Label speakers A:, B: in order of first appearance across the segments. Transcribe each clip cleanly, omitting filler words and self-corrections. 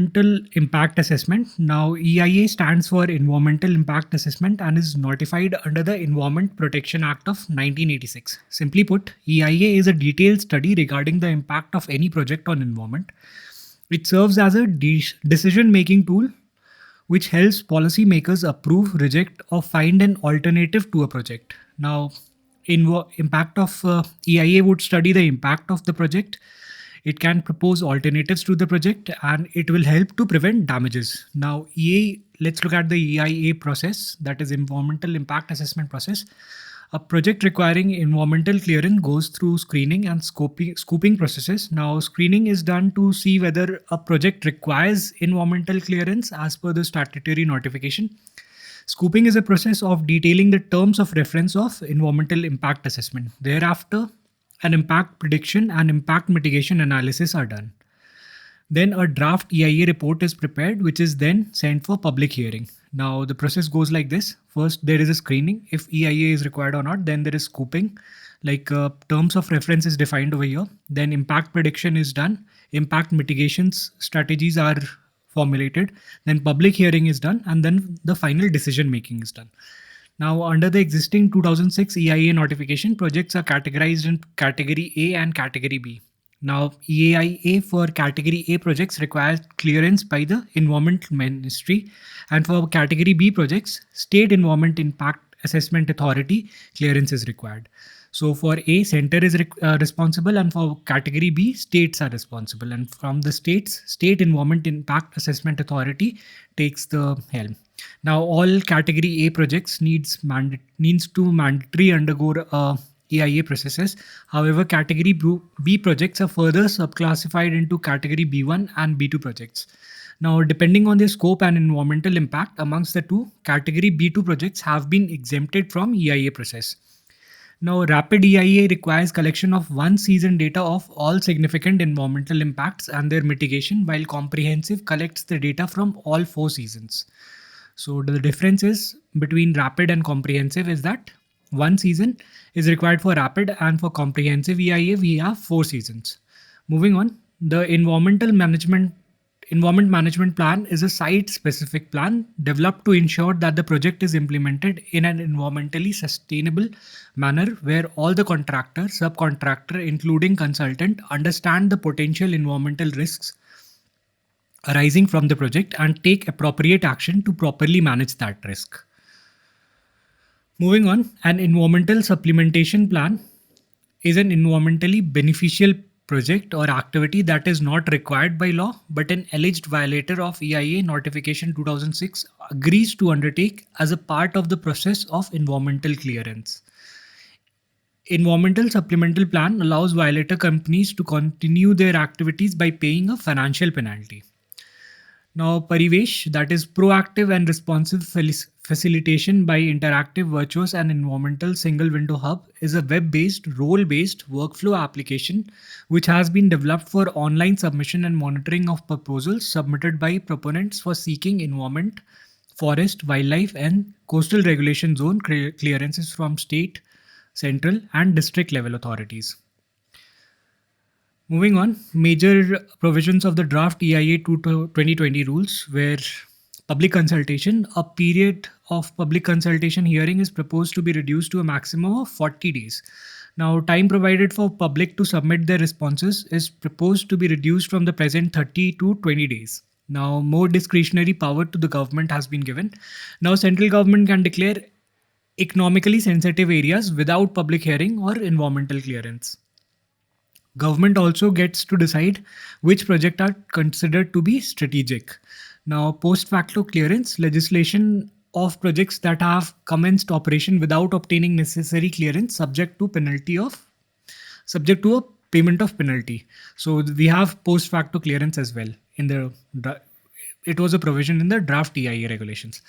A: Environmental Impact Assessment. Now, EIA stands for Environmental Impact Assessment and is notified under the Environment Protection Act of 1986. Simply put, EIA is a detailed study regarding the impact of any project on environment. It serves as a decision making tool which helps policymakers approve, reject, or find an alternative to a project. Now, impact of EIA would study the impact of the project. It can propose alternatives to the project and it will help to prevent damages. Now, let's look at the EIA process, that is Environmental Impact Assessment process. A project requiring environmental clearance goes through screening and scoping processes. Now, screening is done to see whether a project requires environmental clearance as per the statutory notification. Scoping is a process of detailing the terms of reference of environmental impact assessment. Thereafter, an impact prediction and impact mitigation analysis are done. Then a draft EIA report is prepared, which is then sent for public hearing. Now, the process goes like this. First, there is a screening. If EIA is required or not, then there is scoping, like terms of reference is defined over here. Then impact prediction is done. Impact mitigations strategies are formulated. Then public hearing is done. And then the final decision making is done. Now, under the existing 2006 EIA notification, projects are categorized in Category A and Category B. Now, EIA for Category A projects requires clearance by the Environment Ministry, and for Category B projects, State Environment Impact Assessment Authority clearance is required. So for A, center is responsible, and for Category B, states are responsible. And from the states, State Environment Impact Assessment Authority takes the helm. Now, all Category A projects needs to mandatory undergo EIA processes. However, Category B projects are further subclassified into Category B1 and B2 projects. Now, depending on their scope and environmental impact amongst the two, Category B2 projects have been exempted from EIA process. Now, rapid EIA requires collection of one season data of all significant environmental impacts and their mitigation, while comprehensive collects the data from all 4 seasons. So the difference is between rapid and comprehensive is that one season is required for rapid, and for comprehensive EIA we have 4 seasons. Moving on, the environment management plan is a site-specific plan developed to ensure that the project is implemented in an environmentally sustainable manner where all the contractor, subcontractor, including consultant, understand the potential environmental risks arising from the project and take appropriate action to properly manage that risk. Moving on, an environmental supplementation plan is an environmentally beneficial project or activity that is not required by law, but an alleged violator of EIA notification 2006 agrees to undertake as a part of the process of environmental clearance. Environmental supplemental plan allows violator companies to continue their activities by paying a financial penalty. Now, Parivesh, that is proactive and responsive facilitation by Interactive Virtuous and Environmental Single Window Hub, is a web-based, role-based workflow application which has been developed for online submission and monitoring of proposals submitted by proponents for seeking environment, forest, wildlife, and coastal regulation zone clearances from state, central, and district level authorities. Moving on, major provisions of the draft EIA 2020 rules where public consultation, a period of public consultation hearing is proposed to be reduced to a maximum of 40 days. Now, time provided for public to submit their responses is proposed to be reduced from the present 30 to 20 days. Now, more discretionary power to the government has been given. Now, central government can declare economically sensitive areas without public hearing or environmental clearance. Government also gets to decide which projects are considered to be strategic. Now, post facto clearance legislation of projects that have commenced operation without obtaining necessary clearance subject to a payment of penalty. So we have post facto clearance as well it was a provision in the draft EIA regulations.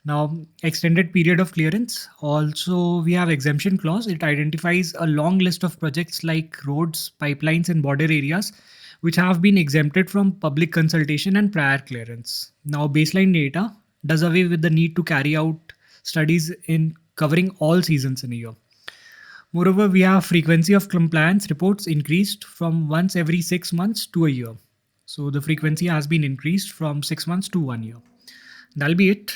A: Now, extended period of clearance. Also, we have exemption clause. It identifies a long list of projects like roads, pipelines, and border areas, which have been exempted from public consultation and prior clearance. Now, baseline data does away with the need to carry out studies in covering all seasons in a year. Moreover, we have frequency of compliance reports increased from once every 6 months to a year. So the frequency has been increased from 6 months to 1 year. That'll be it